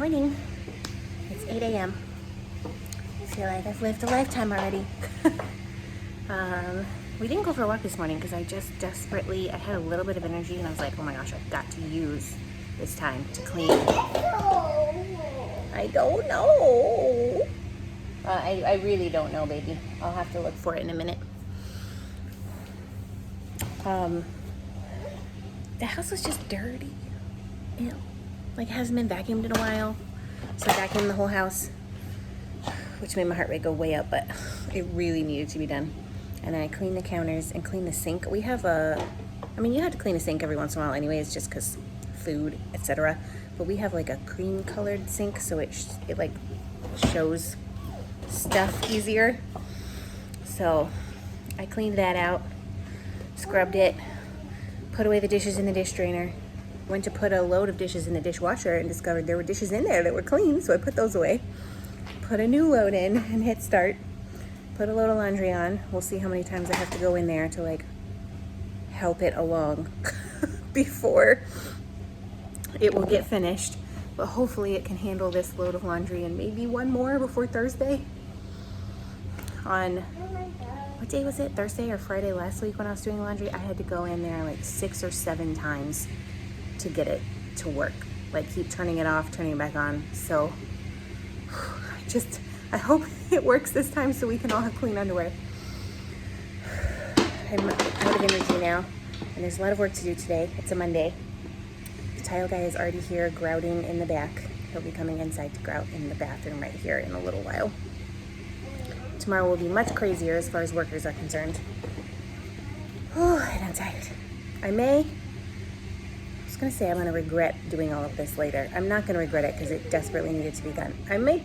morning. It's 8 a.m. I feel like I've lived a lifetime already. We didn't go for a walk this morning because I just desperately, I had a little bit of energy and I was like, oh my gosh, I've got to use this time to clean. I don't know. I really don't know, baby. I'll have to look for it in a minute. The house was just dirty. Ew. Like it hasn't been vacuumed in a while. So I vacuumed the whole house, which made my heart rate go way up, but it really needed to be done. And then I cleaned the counters and cleaned the sink. We have you have to clean a sink every once in a while anyways, just because food, etc. But we have like a cream colored sink, so it like shows stuff easier. So I cleaned that out, scrubbed it, put away the dishes in the dish drainer, went to put a load of dishes in the dishwasher and discovered there were dishes in there that were clean, so I put those away. Put a new load in and hit start. Put a load of laundry on. We'll see how many times I have to go in there to like help it along before it will get finished. But hopefully it can handle this load of laundry and maybe one more before Thursday. On, what day was it? Thursday or Friday last week when I was doing laundry, I had to go in there like 6 or 7 times to get it to work. Like keep turning it off, turning it back on. So I hope it works this time so we can all have clean underwear. I'm out of energy now, and there's a lot of work to do today. It's a Monday. The tile guy is already here grouting in the back. He'll be coming inside to grout in the bathroom right here in a little while. Tomorrow will be much crazier as far as workers are concerned. Oh, and I'm tired. I was gonna say I'm gonna regret doing all of this later. I'm not gonna regret it because it desperately needed to be done. I may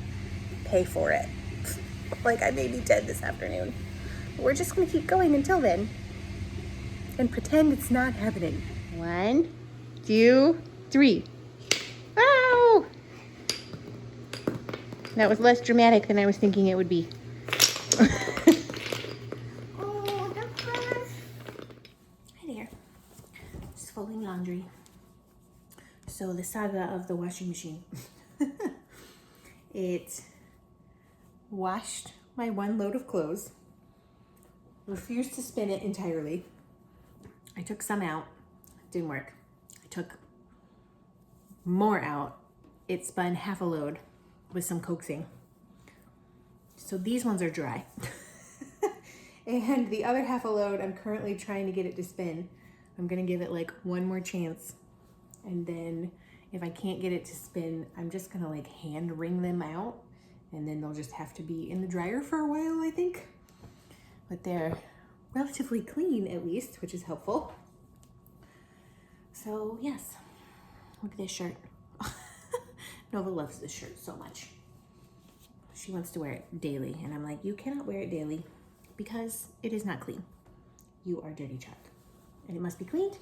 pay for it. Like I may be dead this afternoon. We're just gonna keep going until then and pretend it's not happening. 1, 2, 3. Wow! That was less dramatic than I was thinking it would be. Oh, that's fun. Hi there. Just folding laundry. So the saga of the washing machine. It washed my one load of clothes, refused to spin it entirely. I took some out, didn't work. I took more out. It spun half a load with some coaxing. So these ones are dry. And the other half a load, I'm currently trying to get it to spin. I'm gonna give it like one more chance. And then if I can't get it to spin, I'm just gonna like hand wring them out. And then they'll just have to be in the dryer for a while, I think. But they're relatively clean at least, which is helpful. So yes, look at this shirt. Nova loves this shirt so much. She wants to wear it daily. And I'm like, you cannot wear it daily because it is not clean. You are a dirty child. And it must be cleaned.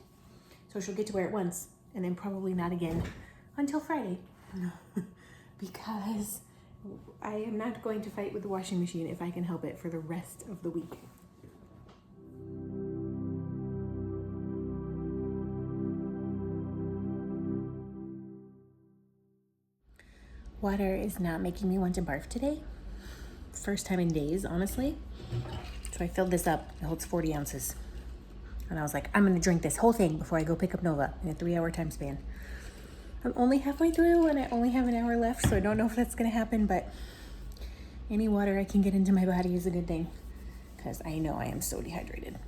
So she'll get to wear it once and then probably not again until Friday. Because I am not going to fight with the washing machine if I can help it for the rest of the week. Water is not making me want to barf today. First time in days, honestly. So I filled this up. It holds 40 ounces. And I was like, I'm gonna drink this whole thing before I go pick up Nova in a 3-hour time span. I'm only halfway through and I only have an hour left, so I don't know if that's gonna happen, but any water I can get into my body is a good thing because I know I am so dehydrated.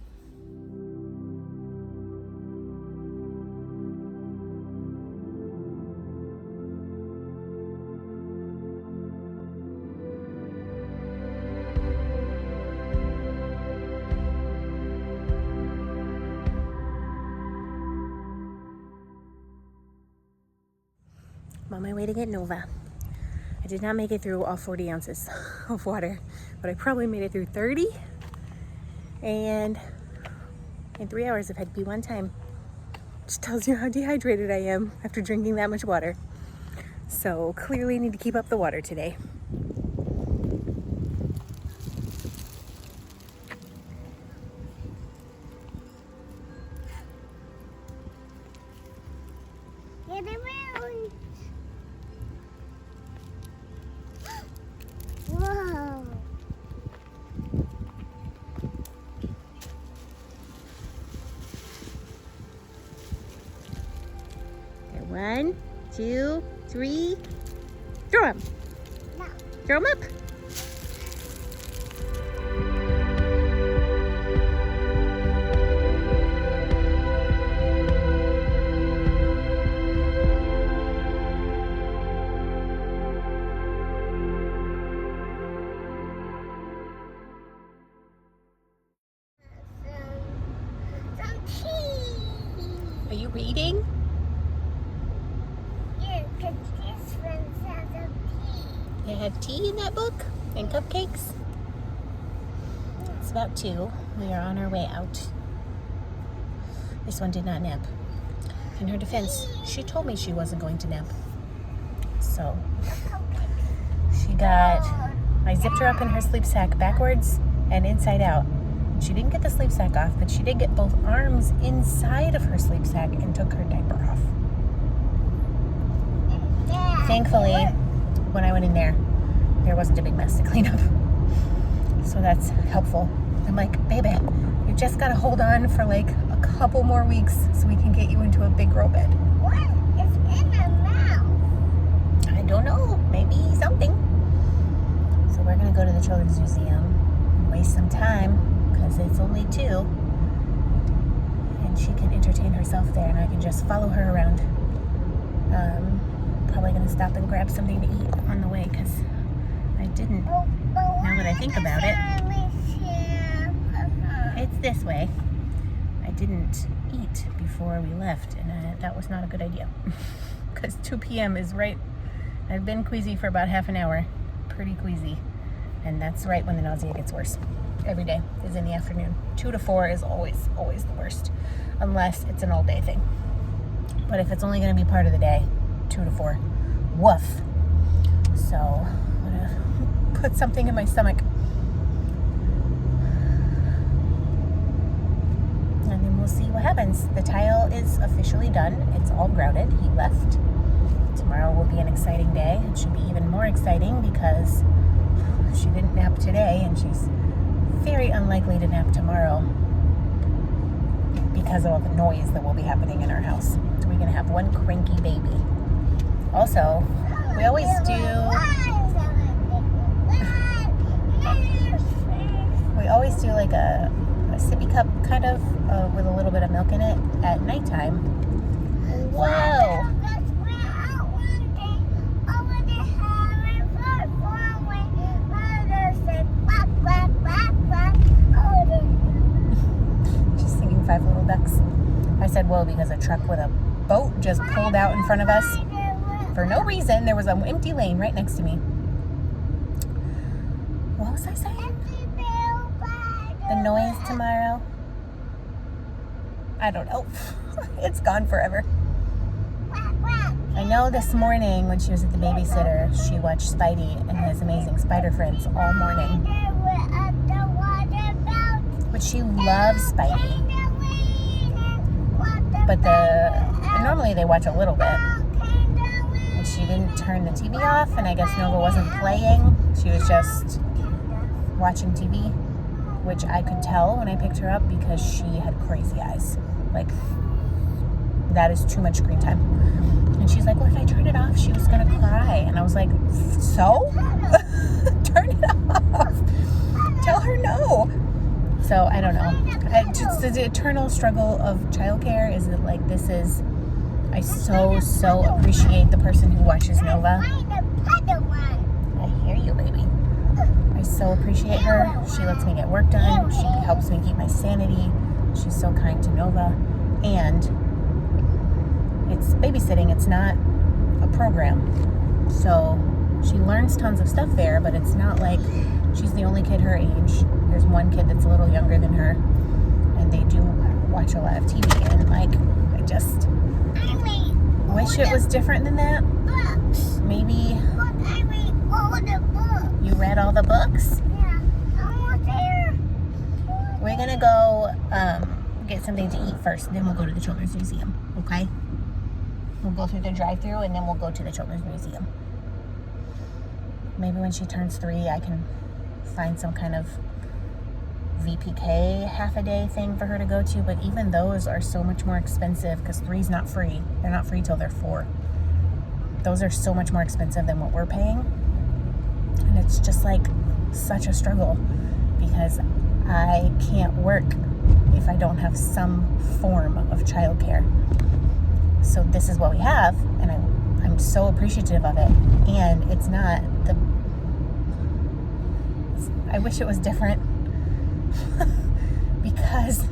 I'm on my way to get Nova. I did not make it through all 40 ounces of water, but I probably made it through 30. And in 3 hours, I've had to pee one time. Which tells you how dehydrated I am after drinking that much water. So clearly need to keep up the water today. Get around. 1, 2, 3. Throw them. No. Throw them up. Some tea. Are you reading? Yeah, because this one says some tea. They had tea in that book and cupcakes. It's about 2. We are on our way out. This one did not nap. In her defense, she told me she wasn't going to nap. So I zipped her up in her sleep sack backwards and inside out. She didn't get the sleep sack off, but she did get both arms inside of her sleep sack and took her diaper off. Thankfully, when I went in there wasn't a big mess to clean up. So that's helpful. I'm like, baby, you just gotta hold on for like a couple more weeks so we can get you into a big girl bed. What is in her mouth? I don't know, maybe something. So we're gonna go to the Children's Museum and waste some time because it's only 2. And she can entertain herself there and I can just follow her around. Probably gonna stop and grab something to eat on the way because I didn't. Now that I think about it, it's this way. I didn't eat before we left, and that was not a good idea because 2 p.m. is right. I've been queasy for about half an hour, pretty queasy, and that's right when the nausea gets worse. Every day is in the afternoon. 2 to 4 is always the worst, unless it's an all-day thing. But if it's only going to be part of the day, 2 to 4, woof. So I'm gonna put something in my stomach. And then we'll see what happens. The tile is officially done. It's all grouted. He left. Tomorrow will be an exciting day. It should be even more exciting because she didn't nap today and she's very unlikely to nap tomorrow because of all the noise that will be happening in our house. So we're gonna have one cranky baby. Also, we always do like a sippy cup kind of with a little bit of milk in it at nighttime. Whoa! She's singing 5 Little Ducks. I said whoa because a truck with a boat just pulled out in front of us. For no reason. There was an empty lane right next to me. What was I saying? The noise tomorrow? I don't know. It's gone forever. I know this morning when she was at the babysitter, she watched Spidey and his amazing spider friends all morning. But she loves Spidey. But normally they watch a little bit. She didn't turn the TV off, and I guess Nova wasn't playing. She was just watching TV, which I could tell when I picked her up because she had crazy eyes. Like, that is too much screen time. And she's like, well, if I turn it off, she was going to cry. And I was like, so? Turn it off. Tell her no. So, I don't know. Just the eternal struggle of childcare is that, like, this is... I so appreciate the person who watches Nova. I hear you, baby. I so appreciate her. She lets me get work done. She helps me keep my sanity. She's so kind to Nova. And it's babysitting. It's not a program. So she learns tons of stuff there, but it's not like she's the only kid her age. There's one kid that's a little younger than her, and they do watch a lot of TV. And, like, I just... wish it was different than that. Maybe you read all the books? Yeah, almost there. We're gonna go get something to eat first, then we'll go to the Children's Museum, okay? We'll go through the drive-thru and then we'll go to the Children's Museum. Maybe when she turns 3, I can find some kind of VPK half a day thing for her to go to, but even those are so much more expensive because 3's not free. They're not free till they're 4. Those are so much more expensive than what we're paying. And it's just like such a struggle because I can't work if I don't have some form of childcare. So this is what we have, and I'm so appreciative of it. And it's not the... I wish it was different because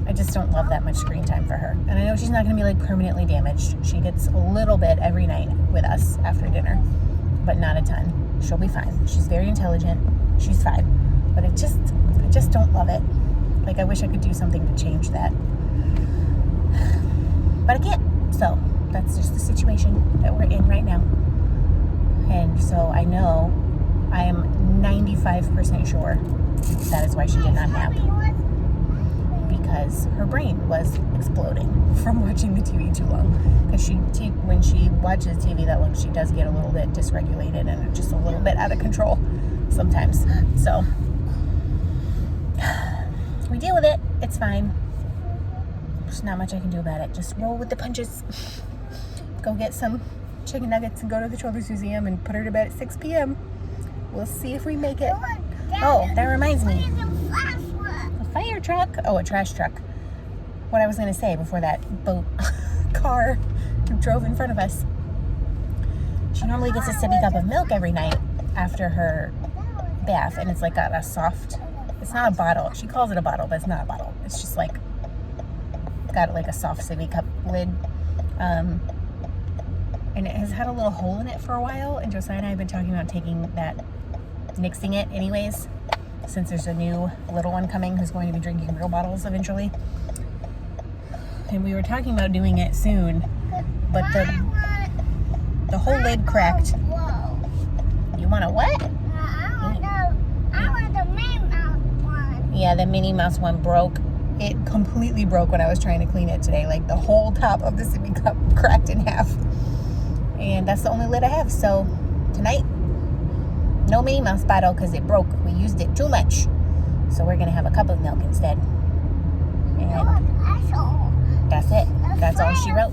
I just don't love that much screen time for her. And I know she's not going to be like permanently damaged. She gets a little bit every night with us after dinner, but not a ton. She'll be fine. She's very intelligent. She's fine. But I just don't love it. Like, I wish I could do something to change that. But I can't. So that's just the situation that we're in right now. And so I know, I am 95% sure that is why she did not nap. Because her brain was exploding from watching the TV too long. Because when she watches TV that long, she does get a little bit dysregulated and just a little bit out of control sometimes. So we deal with it. It's fine. There's not much I can do about it. Just roll with the punches. Go get some chicken nuggets and go to the Children's Museum and put her to bed at 6 p.m. We'll see if we make it. Oh, that reminds me. A fire truck. Oh, a trash truck. What I was going to say before that boat car drove in front of us. She normally gets a sippy cup of milk every night after her bath, and it's like got a soft, it's not a bottle. She calls it a bottle, but it's not a bottle. It's just like got like a soft sippy cup lid. And it has had a little hole in it for a while, and Josiah and I have been talking about taking that, nixing it anyways, since there's a new little one coming who's going to be drinking real bottles eventually. And we were talking about doing it soon, but the whole lid cracked. You want a what? I want the Minnie Mouse one. Yeah, the Minnie Mouse one broke. It completely broke when I was trying to clean it today. Like, the whole top of the sippy cup cracked in half. And that's the only lid I have. So tonight, no Minnie Mouse bottle because it broke. We used it too much. So we're going to have a cup of milk instead. And that's it. That's all she wrote.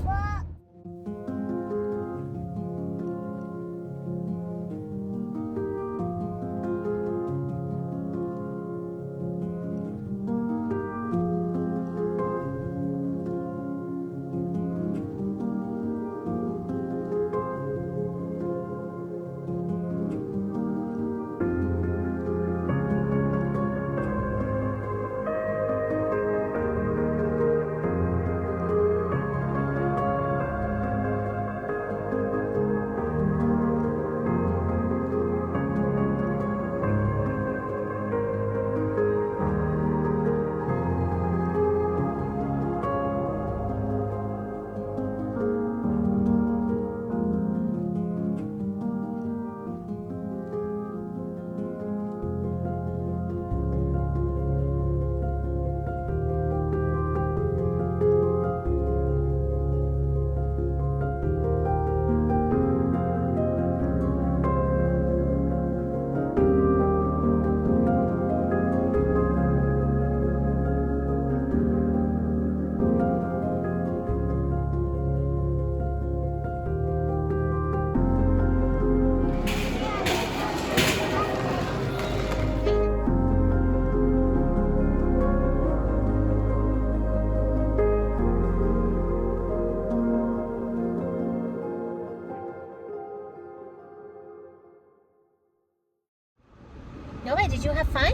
Nova, did you have fun?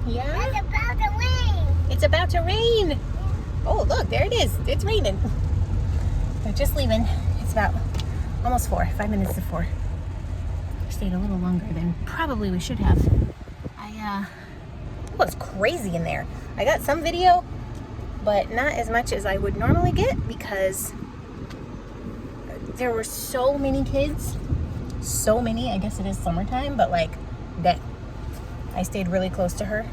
Yeah? It's about to rain. It's about to rain. Oh, look, there it is. It's raining. They're just leaving. It's about almost 4, 5 minutes to 4. We stayed a little longer than probably we should have. It was crazy in there. I got some video, but not as much as I would normally get because there were so many kids. So many. I guess it is summertime, but like that. I stayed really close to her.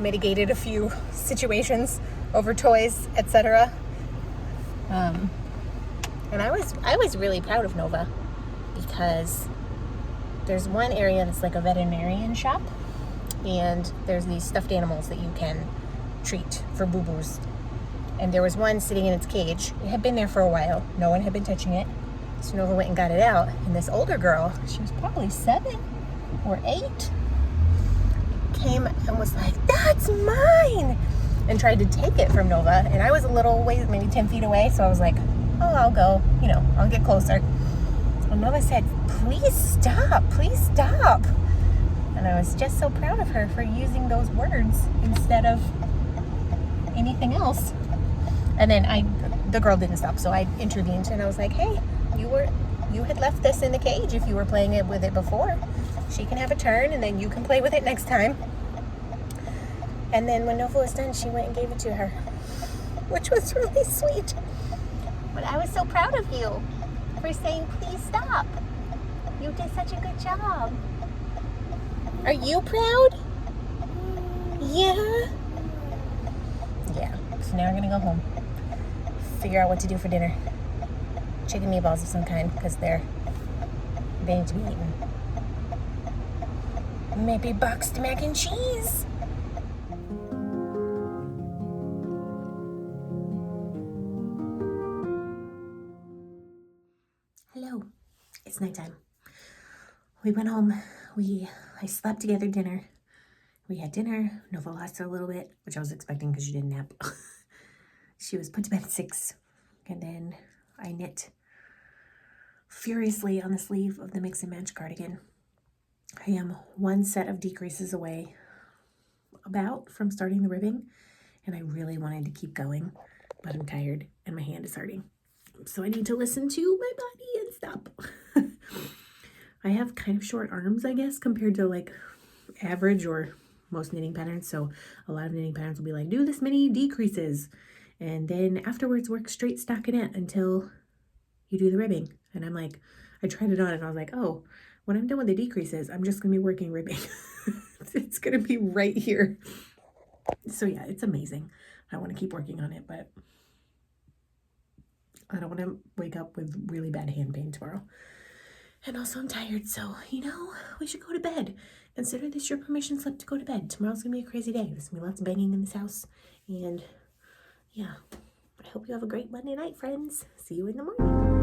Mitigated a few situations over toys, etc. And I was really proud of Nova because there's one area that's like a veterinarian shop and there's these stuffed animals that you can treat for boo-boos. And there was one sitting in its cage. It had been there for a while. No one had been touching it. So Nova went and got it out. And this older girl, she was probably 7 or 8, came and was like, "That's mine!" and tried to take it from Nova. And I was a little ways, maybe 10 feet away. So I was like, "Oh, I'll go. You know, I'll get closer." And Nova said, "Please stop. Please stop." And I was just so proud of her for using those words instead of anything else. And then the girl didn't stop, so I intervened and I was like, "Hey, you had left this in the cage if you were playing it with it before. She can have a turn and then you can play with it next time." And then when Nova was done, she went and gave it to her, which was really sweet. But I was so proud of you for saying, "Please stop. You did such a good job." Are you proud? Yeah? Yeah. So now we're gonna go home. Figure out what to do for dinner. Chicken meatballs of some kind, because they need to be eaten. Maybe boxed mac and cheese. Hello. It's nighttime. We went home. I slept together dinner. We had dinner. Nova lost a little bit, which I was expecting because she didn't nap. She was put to bed at 6. And then I knit furiously on the sleeve of the Mix and Match cardigan. I am 1 set of decreases away from starting the ribbing, and I really wanted to keep going, but I'm tired and my hand is hurting. So I need to listen to my body and stop. I have kind of short arms, I guess, compared to like average or most knitting patterns. So a lot of knitting patterns will be like, do this many decreases, and then afterwards work straight stockinette until you do the ribbing. And I'm like, I tried it on and I was like, oh, when I'm done with the decreases, I'm just gonna be working ribbing. It's gonna be right here. So yeah, it's amazing. I want to keep working on it, but I don't want to wake up with really bad hand pain tomorrow. And also I'm tired, so we should go to bed. Consider this your permission slip to go to bed. Tomorrow's gonna be a crazy day. There's gonna be lots of banging in this house. And yeah, I hope you have a great Monday night, friends. See you in the morning.